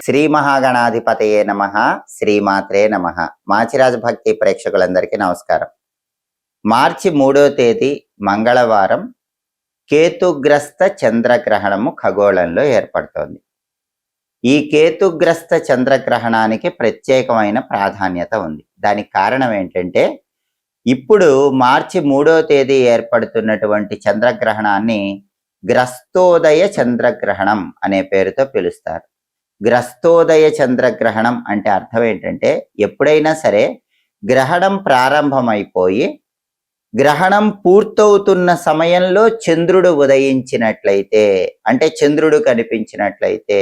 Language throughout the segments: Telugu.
శ్రీ మహాగణాధిపతయే నమః. శ్రీమాత్రే నమః. మాచిరాజ భక్తి ప్రేక్షకులందరికీ నమస్కారం. మార్చి 3వ తేదీ మంగళవారం కేతుగ్రస్త చంద్రగ్రహణము ఖగోళంలో ఏర్పడుతోంది. ఈ కేతుగ్రస్త చంద్రగ్రహణానికి ప్రత్యేకమైన ప్రాధాన్యత ఉంది. దానికి కారణం ఏంటంటే, ఇప్పుడు మార్చి 3వ తేదీ ఏర్పడుతున్నటువంటి చంద్రగ్రహణాన్ని గ్రస్తోదయ చంద్రగ్రహణం అనే పేరుతో పిలుస్తారు. గ్రస్తోదయ చంద్రగ్రహణం అంటే అర్థం ఏంటంటే, ఎప్పుడైనా సరే గ్రహణం ప్రారంభమైపోయి గ్రహణం పూర్తవుతున్న సమయంలో చంద్రుడు ఉదయించినట్లయితే, అంటే చంద్రుడు కనిపించినట్లయితే,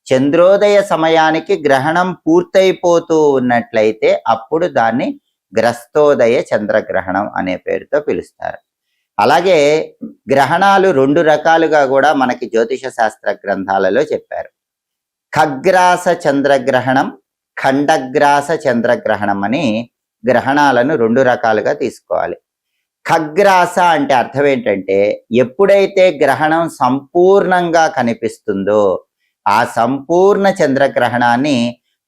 చంద్రోదయ సమయానికి గ్రహణం పూర్తయిపోతూ ఉన్నట్లయితే అప్పుడు దాన్ని గ్రస్తోదయ చంద్రగ్రహణం అనే పేరుతో పిలుస్తారు. అలాగే గ్రహణాలు 2 రకాలుగా కూడా మనకి జ్యోతిష శాస్త్ర గ్రంథాలలో చెప్పారు. ఖగ్రాస చంద్రగ్రహణం, ఖండగ్రాస చంద్రగ్రహణం అని గ్రహణాలను 2 రకాలుగా తీసుకోవాలి. ఖగ్రాస అంటే అర్థం ఏంటంటే, ఎప్పుడైతే గ్రహణం సంపూర్ణంగా కనిపిస్తుందో ఆ సంపూర్ణ చంద్రగ్రహణాన్ని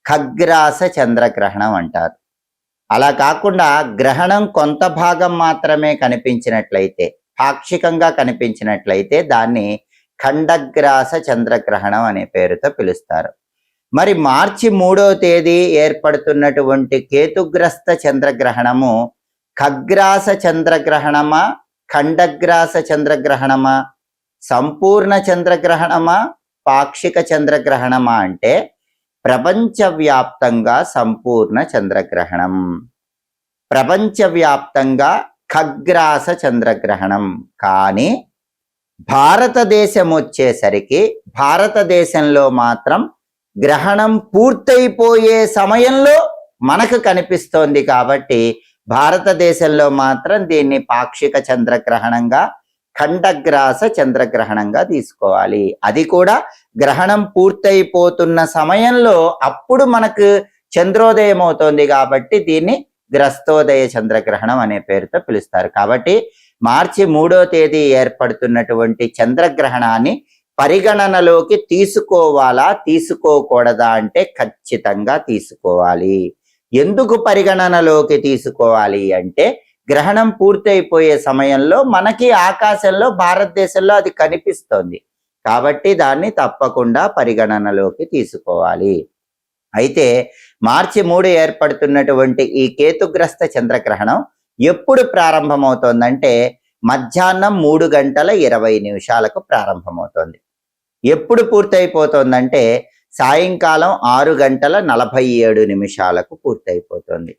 ఖగ్రాస చంద్రగ్రహణం అంటారు. అలా కాకుండా గ్రహణం కొంత భాగం మాత్రమే కనిపించినట్లయితే, పాక్షికంగా కనిపించినట్లయితే దాన్ని ఖండగ్రాస చంద్రగ్రహణం అనే పేరుతో పిలుస్తారు. మరి మార్చి 3వ తేదీ ఏర్పడుతున్నటువంటి కేతుగ్రస్త చంద్రగ్రహణము ఖగ్రాస చంద్రగ్రహణమా, ఖండగ్రాస చంద్రగ్రహణమా, సంపూర్ణ చంద్రగ్రహణమా, పాక్షిక చంద్రగ్రహణమా అంటే ప్రపంచవ్యాప్తంగా సంపూర్ణ చంద్రగ్రహణం, ప్రపంచవ్యాప్తంగా ఖగ్రాస చంద్రగ్రహణం. కానీ భారతదేశం వచ్చేసరికి భారతదేశంలో మాత్రం గ్రహణం పూర్తయిపోయే సమయంలో మనకు కనిపిస్తోంది కాబట్టి భారతదేశంలో మాత్రం దీన్ని పాక్షిక చంద్రగ్రహణంగా, ఖండగ్రాస చంద్రగ్రహణంగా తీసుకోవాలి. అది కూడా గ్రహణం పూర్తయిపోతున్న సమయంలో అప్పుడు మనకు చంద్రోదయం అవుతోంది కాబట్టి దీన్ని గ్రస్తోదయ చంద్రగ్రహణం అనే పేరుతో పిలుస్తారు. కాబట్టి మార్చి 3వ తేదీ ఏర్పడుతున్నటువంటి చంద్రగ్రహణాన్ని పరిగణనలోకి తీసుకోవాలా, తీసుకోకూడదా అంటే ఖచ్చితంగా తీసుకోవాలి. ఎందుకు పరిగణనలోకి తీసుకోవాలి అంటే, గ్రహణం పూర్తయిపోయే సమయంలో మనకి ఆకాశంలో భారతదేశంలో అది కనిపిస్తోంది కాబట్టి దాన్ని తప్పకుండా పరిగణనలోకి తీసుకోవాలి. అయితే మార్చి 3 ఏర్పడుతున్నటువంటి ఈ కేతుగ్రస్త చంద్రగ్రహణం ఎప్పుడు ప్రారంభమవుతోందంటే మధ్యాహ్నం 3:20 ప్రారంభమవుతోంది. ఎప్పుడు పూర్తయిపోతుందంటే సాయంకాలం 6:47 పూర్తయిపోతుంది.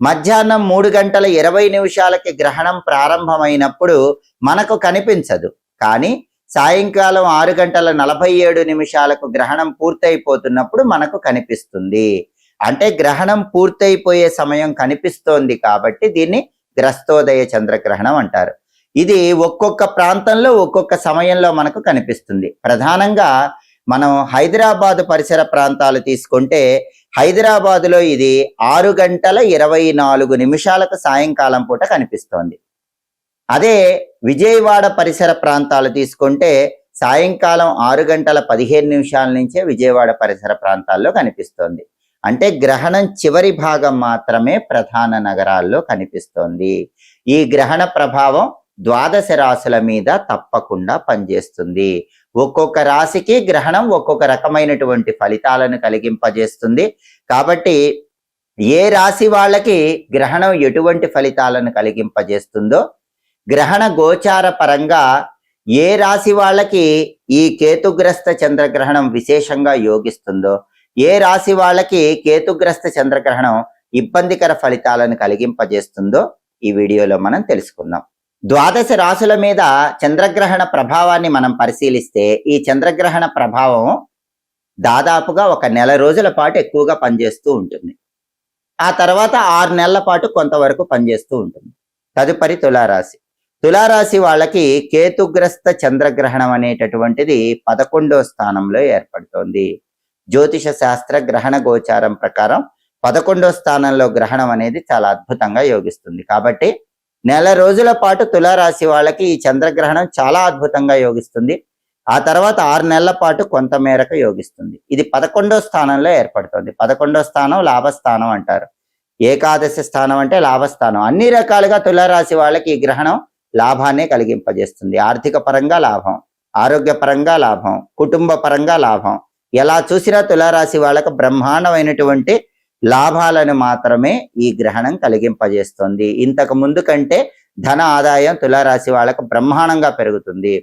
మధ్యాహ్నం 3:20 గ్రహణం ప్రారంభమైనప్పుడు మనకు కనిపించదు, కానీ సాయంకాలం 6:47 గ్రహణం పూర్తయిపోతున్నప్పుడు మనకు కనిపిస్తుంది. అంటే గ్రహణం పూర్తయిపోయే సమయం కనిపిస్తోంది కాబట్టి దీన్ని గ్రస్తోదయ చంద్రగ్రహణం అంటారు. ఇది ఒక్కొక్క ప్రాంతంలో ఒక్కొక్క సమయంలో మనకు కనిపిస్తుంది. ప్రధానంగా మనం హైదరాబాద్ పరిసర ప్రాంతాలు తీసుకుంటే హైదరాబాదులో ఇది 6:24 సాయంకాలం పూట కనిపిస్తోంది. అదే విజయవాడ పరిసర ప్రాంతాలు తీసుకుంటే సాయంకాలం 6:15 నుంచే విజయవాడ పరిసర ప్రాంతాల్లో కనిపిస్తోంది. అంటే గ్రహణం చివరి భాగం మాత్రమే ప్రధాన నగరాల్లో కనిపిస్తోంది. ఈ గ్రహణ ప్రభావం 12 రాశుల మీద తప్పకుండా పనిచేస్తుంది. ఒక్కొక్క రాశికి గ్రహణం ఒక్కొక్క రకమైనటువంటి ఫలితాలను కలిగింపజేస్తుంది. కాబట్టి ఏ రాశి వాళ్ళకి గ్రహణం ఎటువంటి ఫలితాలను కలిగింపజేస్తుందో, గ్రహణ గోచార పరంగా ఏ రాశి వాళ్ళకి ఈ కేతుగ్రస్త చంద్రగ్రహణం విశేషంగా యోగిస్తుందో, ఏ రాశి వాళ్ళకి కేతుగ్రస్త చంద్రగ్రహణం ఇబ్బందికర ఫలితాలను కలిగింపజేస్తుందో ఈ వీడియోలో మనం తెలుసుకుందాం. 12 రాశుల మీద చంద్రగ్రహణ ప్రభావాన్ని మనం పరిశీలిస్తే ఈ చంద్రగ్రహణ ప్రభావం దాదాపుగా 1 నెల రోజుల పాటు ఎక్కువగా పనిచేస్తూ ఉంటుంది. ఆ తర్వాత 6 నెలల పాటు కొంతవరకు పనిచేస్తూ ఉంటుంది. తదుపరి తులారాశి. తులారాశి వాళ్ళకి కేతుగ్రస్త చంద్రగ్రహణం అనేటటువంటిది 11వ స్థానంలో ఏర్పడుతోంది. జ్యోతిష శాస్త్ర గ్రహణ గోచారం ప్రకారం 11వ స్థానంలో గ్రహణం అనేది చాలా అద్భుతంగా యోగిస్తుంది. కాబట్టి నెల రోజుల పాటు తులారాశి వాళ్ళకి ఈ చంద్రగ్రహణం చాలా అద్భుతంగా యోగిస్తుంది. ఆ తర్వాత 6 నెలల పాటు కొంత మేరకు యోగిస్తుంది. ఇది 11వ స్థానంలో ఏర్పడుతుంది. 11వ స్థానం లాభస్థానం అంటారు. ఏకాదశి స్థానం అంటే లాభస్థానం. అన్ని రకాలుగా తులారాశి వాళ్ళకి ఈ గ్రహణం లాభాన్ని కలిగింపజేస్తుంది. ఆర్థిక పరంగా లాభం, ఆరోగ్యపరంగా లాభం, కుటుంబ పరంగా లాభం. ఎలా చూసినా తులారాశి వాళ్ళకు బ్రహ్మాండమైనటువంటి లాభాలను మాత్రమే ఈ గ్రహణం కలిగింపజేస్తుంది. ఇంతకు ముందు కంటే ధన ఆదాయం తులారాశి వాళ్ళకు బ్రహ్మాండంగా పెరుగుతుంది.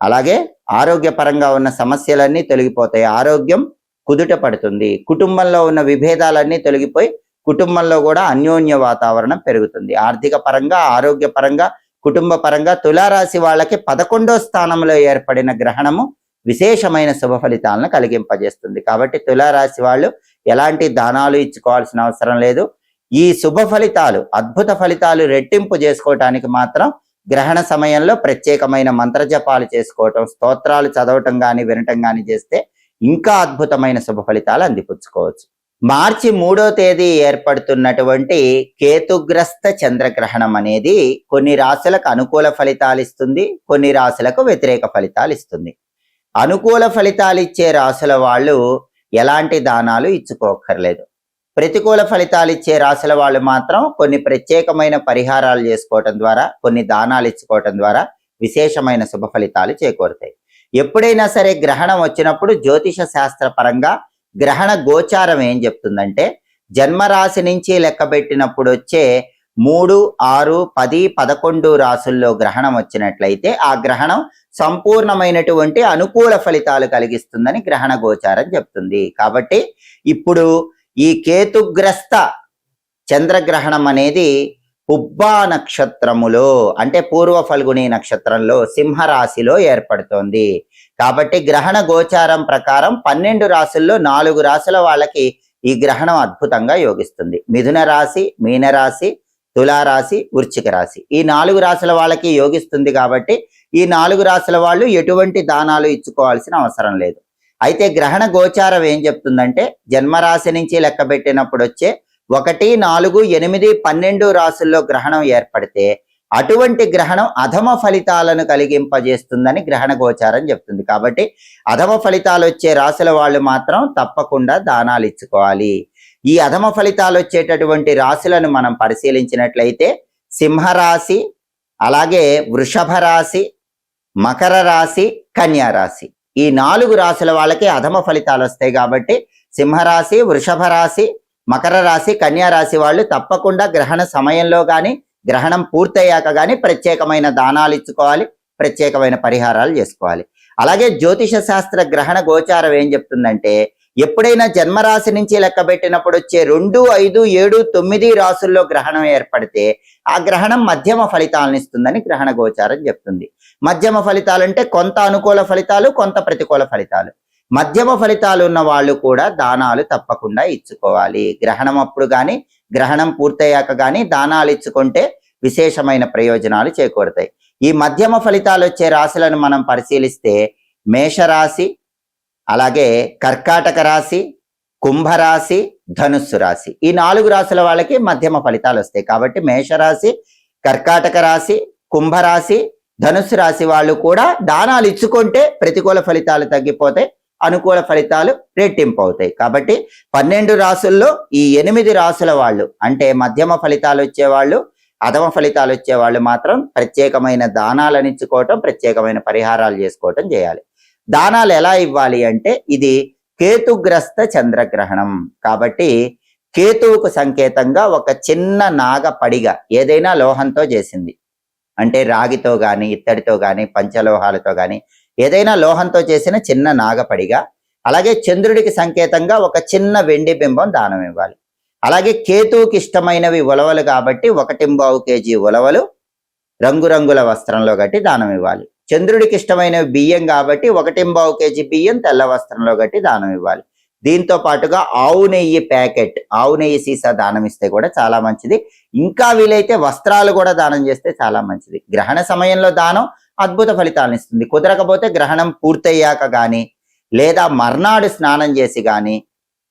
అలాగే ఆరోగ్యపరంగా ఉన్న సమస్యలన్నీ తొలగిపోతాయి. ఆరోగ్యం కుదుట పడుతుంది. కుటుంబంలో ఉన్న విభేదాలన్నీ తొలగిపోయి కుటుంబంలో కూడా అన్యోన్య వాతావరణం పెరుగుతుంది. ఆర్థిక పరంగా, ఆరోగ్య పరంగా, కుటుంబ పరంగా తులారాశి వాళ్ళకి 11వ స్థానంలో ఏర్పడిన గ్రహణము విశేషమైన శుభ ఫలితాలను కలిగింపజేస్తుంది. కాబట్టి తులారాశి వాళ్ళు ఎలాంటి దానాలు ఇచ్చుకోవాల్సిన అవసరం లేదు. ఈ శుభ ఫలితాలు, అద్భుత ఫలితాలు రెట్టింపు చేసుకోవటానికి మాత్రం గ్రహణ సమయంలో ప్రత్యేకమైన మంత్రజపాలు చేసుకోవటం, స్తోత్రాలు చదవటం కానీ వినటం కానీ చేస్తే ఇంకా అద్భుతమైన శుభ ఫలితాలు అందిపుచ్చుకోవచ్చు. మార్చి 3వ తేదీ ఏర్పడుతున్నటువంటి కేతుగ్రస్త చంద్రగ్రహణం అనేది కొన్ని రాశులకు అనుకూల ఫలితాలు ఇస్తుంది, కొన్ని రాశులకు వ్యతిరేక ఫలితాలు ఇస్తుంది. అనుకూల ఫలితాలు ఇచ్చే రాశుల వాళ్ళు ఎలాంటి దానాలు ఇచ్చుకోకర్లేదు. ప్రతికూల ఫలితాలు ఇచ్చే రాశుల వాళ్ళు మాత్రం కొన్ని ప్రత్యేకమైన పరిహారాలు చేసుకోవటం ద్వారా, కొన్ని దానాలు ఇచ్చుకోవటం ద్వారా విశేషమైన శుభ ఫలితాలు చేకూరుతాయి. ఎప్పుడైనా సరే గ్రహణం వచ్చినప్పుడు జ్యోతిష శాస్త్ర పరంగా గ్రహణ గోచారం ఏం చెప్తుందంటే, జన్మరాశి నుంచి లెక్కబెట్టినప్పుడు వచ్చే 3, 6, 10, 11 రాశుల్లో గ్రహణం వచ్చినట్లయితే ఆ గ్రహణం సంపూర్ణమైనటువంటి అనుకూల ఫలితాలు కలిగిస్తుందని గ్రహణ గోచారం చెప్తుంది. కాబట్టి ఇప్పుడు ఈ కేతుగ్రస్త చంద్రగ్రహణం అనేది పుబ్బా నక్షత్రములో, అంటే పూర్వ ఫల్గుని నక్షత్రంలో సింహరాశిలో ఏర్పడుతోంది. కాబట్టి గ్రహణ గోచారం ప్రకారం 12 రాశుల్లో 4 రాశుల వాళ్ళకి ఈ గ్రహణం అద్భుతంగా యోగిస్తుంది. మిథున రాశి, మీనరాశి, తులారాశి, వృశ్చిక రాశి, ఈ 4 రాశుల వాళ్ళకి యోగిస్తుంది. కాబట్టి ఈ 4 రాశుల వాళ్ళు ఎటువంటి దానాలు ఇచ్చుకోవాల్సిన అవసరం లేదు. అయితే గ్రహణ గోచారం ఏం చెప్తుందంటే, జన్మరాశి నుంచి లెక్కబెట్టినప్పుడు వచ్చే 1, 4, 8, 12 రాశుల్లో గ్రహణం ఏర్పడితే అటువంటి గ్రహణం అధమ ఫలితాలను కలిగింపజేస్తుందని గ్రహణ గోచారం చెప్తుంది. కాబట్టి అధమ ఫలితాలు వచ్చే రాశుల వాళ్ళు మాత్రం తప్పకుండా దానాలు ఇచ్చుకోవాలి. ఈ అధమ ఫలితాలు వచ్చేటటువంటి రాశులను మనం పరిశీలించినట్లయితే సింహరాశి, అలాగే వృషభ రాశి, మకర రాశి, కన్యా రాశి, ఈ 4 రాశుల వాళ్ళకి అధమ ఫలితాలు వస్తాయి. కాబట్టి సింహరాశి, వృషభ రాశి, మకర రాశి, కన్యా రాశి వాళ్ళు తప్పకుండా గ్రహణ సమయంలో కానీ గ్రహణం పూర్తయ్యాక కానీ ప్రత్యేకమైన దానాలు ఇచ్చుకోవాలి, ప్రత్యేకమైన పరిహారాలు చేసుకోవాలి. అలాగే జ్యోతిష శాస్త్ర గ్రహణ గోచారం ఏం చెప్తుందంటే, ఎప్పుడైనా జన్మరాశి నుంచి లెక్కబెట్టినప్పుడు వచ్చే 2, 5, 7, 9 రాశుల్లో గ్రహణం ఏర్పడితే ఆ గ్రహణం మధ్యమ ఫలితాలను ఇస్తుందని గ్రహణ గోచారం చెప్తుంది. మధ్యమ ఫలితాలు అంటే కొంత అనుకూల ఫలితాలు, కొంత ప్రతికూల ఫలితాలు. మధ్యమ ఫలితాలు ఉన్న వాళ్ళు కూడా దానాలు తప్పకుండా ఇచ్చుకోవాలి. గ్రహణం అప్పుడు కానీ గ్రహణం పూర్తయ్యాక కానీ దానాలు ఇచ్చుకుంటే విశేషమైన ప్రయోజనాలు చేకూరుతాయి. ఈ మధ్యమ ఫలితాలు వచ్చే రాశులను మనం పరిశీలిస్తే మేషరాశి, అలాగే కర్కాటక రాశి, కుంభరాశి, ధనుస్సు రాశి, ఈ 4 రాశుల వాళ్ళకి మధ్యమ ఫలితాలు వస్తాయి. కాబట్టి మేషరాశి, కర్కాటక రాశి, కుంభరాశి, ధనుస్సు రాశి వాళ్ళు కూడా దానాలు ఇచ్చుకుంటే ప్రతికూల ఫలితాలు తగ్గిపోతాయి, అనుకూల ఫలితాలు రెట్టింపు అవుతాయి. కాబట్టి 12 రాశుల్లో ఈ 8 రాశుల వాళ్ళు, అంటే మధ్యమ ఫలితాలు వచ్చేవాళ్ళు, అధమ ఫలితాలు వచ్చేవాళ్ళు మాత్రం ప్రత్యేకమైన దానాలను ఇచ్చుకోవటం, ప్రత్యేకమైన పరిహారాలు చేసుకోవటం చేయాలి. దానాలు ఎలా ఇవ్వాలి అంటే, ఇది కేతుగ్రస్త చంద్రగ్రహణం కాబట్టి కేతువుకు సంకేతంగా ఒక చిన్న నాగ పడిగ ఏదైనా లోహంతో చేసింది, అంటే రాగితో కానీ, ఇత్తడితో కానీ, పంచలోహాలతో కానీ ఏదైనా లోహంతో చేసిన చిన్న నాగపడిగా, అలాగే చంద్రుడికి సంకేతంగా ఒక చిన్న వెండి బింబం దానం ఇవ్వాలి. అలాగే కేతువుకి ఇష్టమైనవి ఉలవలు కాబట్టి 1.25 kg ఉలవలు రంగురంగుల వస్త్రంలో కట్టి దానం ఇవ్వాలి. చంద్రుడికి ఇష్టమైనవి బియ్యం కాబట్టి 1.25 kg బియ్యం తెల్ల వస్త్రంలో కట్టి దానం ఇవ్వాలి. దీంతో పాటుగా ఆవు నెయ్యి ప్యాకెట్, ఆవు నెయ్యి సీసా దానం ఇస్తే కూడా చాలా మంచిది. ఇంకా వీలైతే వస్త్రాలు కూడా దానం చేస్తే చాలా మంచిది. గ్రహణ సమయంలో దానం అద్భుత ఫలితాలను ఇస్తుంది. కుదరకపోతే గ్రహణం పూర్తయ్యాక కానీ లేదా మర్నాడు స్నానం చేసి కానీ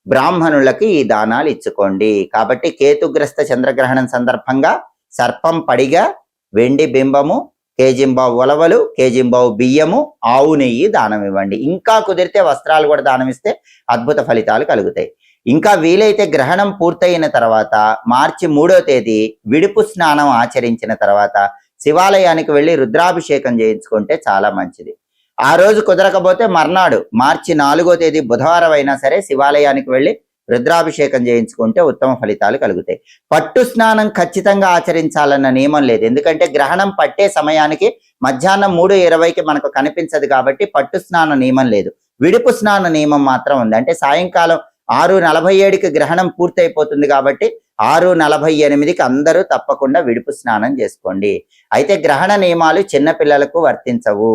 బ్రాహ్మణులకి ఈ దానాలు ఇచ్చుకోండి. కాబట్టి కేతుగ్రస్త చంద్రగ్రహణం సందర్భంగా సర్పం పడిగా, వెండి బింబము, కేజింబావు ఉలవలు, కేజింబావు బియ్యము, ఆవు నెయ్యి దానం ఇవ్వండి. ఇంకా కుదిరితే వస్త్రాలు కూడా దానం ఇస్తే అద్భుత ఫలితాలు కలుగుతాయి. ఇంకా వీలైతే గ్రహణం పూర్తయిన తర్వాత మార్చి 3వ తేదీ విడుపు స్నానం ఆచరించిన తర్వాత శివాలయానికి వెళ్ళి రుద్రాభిషేకం చేయించుకుంటే చాలా మంచిది. ఆ రోజు కుదరకపోతే మర్నాడు మార్చి 4వ తేదీ బుధవారం అయినా సరే శివాలయానికి వెళ్ళి రుద్రాభిషేకం చేయించుకుంటే ఉత్తమ ఫలితాలు కలుగుతాయి. పట్టు స్నానం ఖచ్చితంగా ఆచరించాలన్న నియమం లేదు. ఎందుకంటే గ్రహణం పట్టే సమయానికి మధ్యాహ్నం 3:20కి మనకు కనిపించదు కాబట్టి పట్టు స్నాన నియమం లేదు. విడుపు స్నాన నియమం మాత్రం ఉంది. అంటే సాయంకాలం 6:47కి గ్రహణం పూర్తయిపోతుంది కాబట్టి 6:48కి అందరూ తప్పకుండా విడుపు స్నానం చేసుకోండి. అయితే గ్రహణ నియమాలు చిన్నపిల్లలకు వర్తించవు,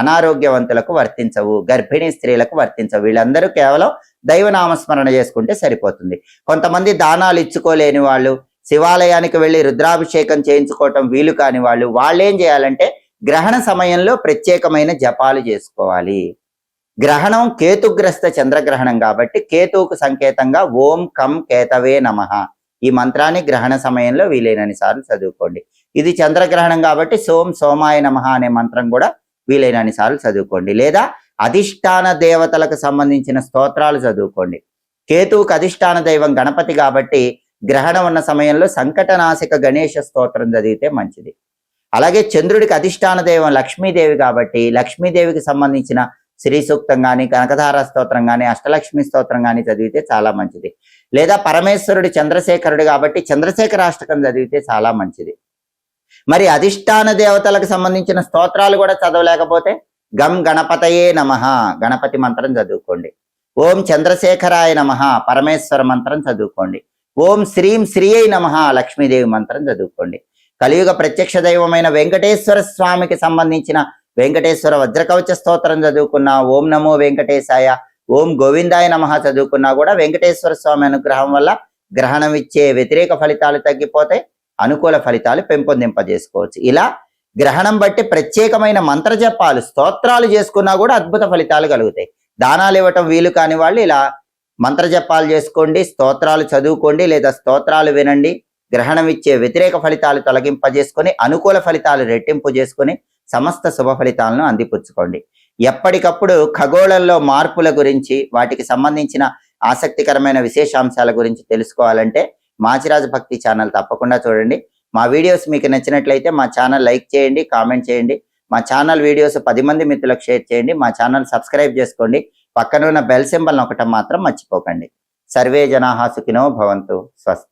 అనారోగ్యవంతులకు వర్తించవు, గర్భిణీ స్త్రీలకు వర్తించవు. వీళ్ళందరూ కేవలం దైవనామస్మరణ చేసుకుంటే సరిపోతుంది. కొంతమంది దానాలు ఇచ్చుకోలేని వాళ్ళు, శివాలయానికి వెళ్ళి రుద్రాభిషేకం చేయించుకోవటం వీలు కాని వాళ్ళు ఏం చేయాలంటే గ్రహణ సమయంలో ప్రత్యేకమైన జపాలు చేసుకోవాలి. గ్రహణం కేతుగ్రస్త చంద్రగ్రహణం కాబట్టి కేతువుకు సంకేతంగా ఓం కం కేతవే నమః ఈ మంత్రాన్ని గ్రహణ సమయంలో వీలైనన్ని సార్లు చదువుకోండి. ఇది చంద్రగ్రహణం కాబట్టి సోం సోమాయ నమః అనే మంత్రం కూడా వీలైనన్ని సార్లు చదువుకోండి. లేదా అధిష్టాన దేవతలకు సంబంధించిన స్తోత్రాలు చదువుకోండి. కేతువుకు అధిష్టాన దైవం గణపతి కాబట్టి గ్రహణం ఉన్న సమయంలో సంకటనాశక గణేష స్తోత్రం చదివితే మంచిది. అలాగే చంద్రుడికి అధిష్టాన దైవం లక్ష్మీదేవి కాబట్టి లక్ష్మీదేవికి సంబంధించిన శ్రీ సూక్తం కానీ, కనకధార స్తోత్రం కానీ, అష్టలక్ష్మి స్తోత్రం కానీ చదివితే చాలా మంచిది. లేదా పరమేశ్వరుడు చంద్రశేఖరుడు కాబట్టి చంద్రశేఖరాష్టకం చదివితే చాలా మంచిది. మరి అధిష్టాన దేవతలకు సంబంధించిన స్తోత్రాలు కూడా చదవలేకపోతే గం గణపతయే నమః గణపతి మంత్రం చదువుకోండి. ఓం చంద్రశేఖరాయ నమః పరమేశ్వర మంత్రం చదువుకోండి. ఓం శ్రీం శ్రీయై నమః లక్ష్మీదేవి మంత్రం చదువుకోండి. కలియుగ ప్రత్యక్ష దైవమైన వెంకటేశ్వర స్వామికి సంబంధించిన వెంకటేశ్వర వజ్రకవచ స్తోత్రం చదువుకున్నా, ఓం నమో వెంకటేశాయ, ఓం గోవిందాయ నమః చదువుకున్నా కూడా వెంకటేశ్వర స్వామి అనుగ్రహం వల్ల గ్రహణం ఇచ్చే వ్యతిరేక ఫలితాలు తగ్గిపోతాయి, అనుకూల ఫలితాలు పెంపొందింపజేసుకోవచ్చు. ఇలా గ్రహణం బట్టి ప్రత్యేకమైన మంత్ర జపాలు, స్తోత్రాలు చేసుకున్నా కూడా అద్భుత ఫలితాలు కలుగుతాయి. దానాలు ఇవ్వటం వీలు కాని వాళ్ళు ఇలా మంత్ర జపాలు చేసుకోండి, స్తోత్రాలు చదువుకోండి, లేదా స్తోత్రాలు వినండి. గ్రహణం ఇచ్చే వ్యతిరేక ఫలితాలు తొలగింపజేసుకొని అనుకూల ఫలితాలు రెట్టింపు చేసుకొని సమస్త శుభ ఫలితాలను అందిపుచ్చుకోండి. ఎప్పటికప్పుడు ఖగోళంలో మార్పుల గురించి, వాటికి సంబంధించిన ఆసక్తికరమైన విశేషాంశాల గురించి తెలుసుకోవాలంటే మాచిరాజు భక్తి ఛానల్ తప్పకుండా చూడండి. మా వీడియోస్ మీకు నచ్చినట్లయితే మా ఛానల్ లైక్ చేయండి, కామెంట్ చేయండి. మా ఛానల్ వీడియోస్ 10 మంది మిత్రులకు షేర్ చేయండి. మా ఛానల్ సబ్స్క్రైబ్ చేసుకోండి. పక్కన ఉన్న బెల్ సింబల్ నొక్కటం మాత్రం మర్చిపోకండి. సర్వే జనాః సుఖినో భవంతు. స్వస్తి.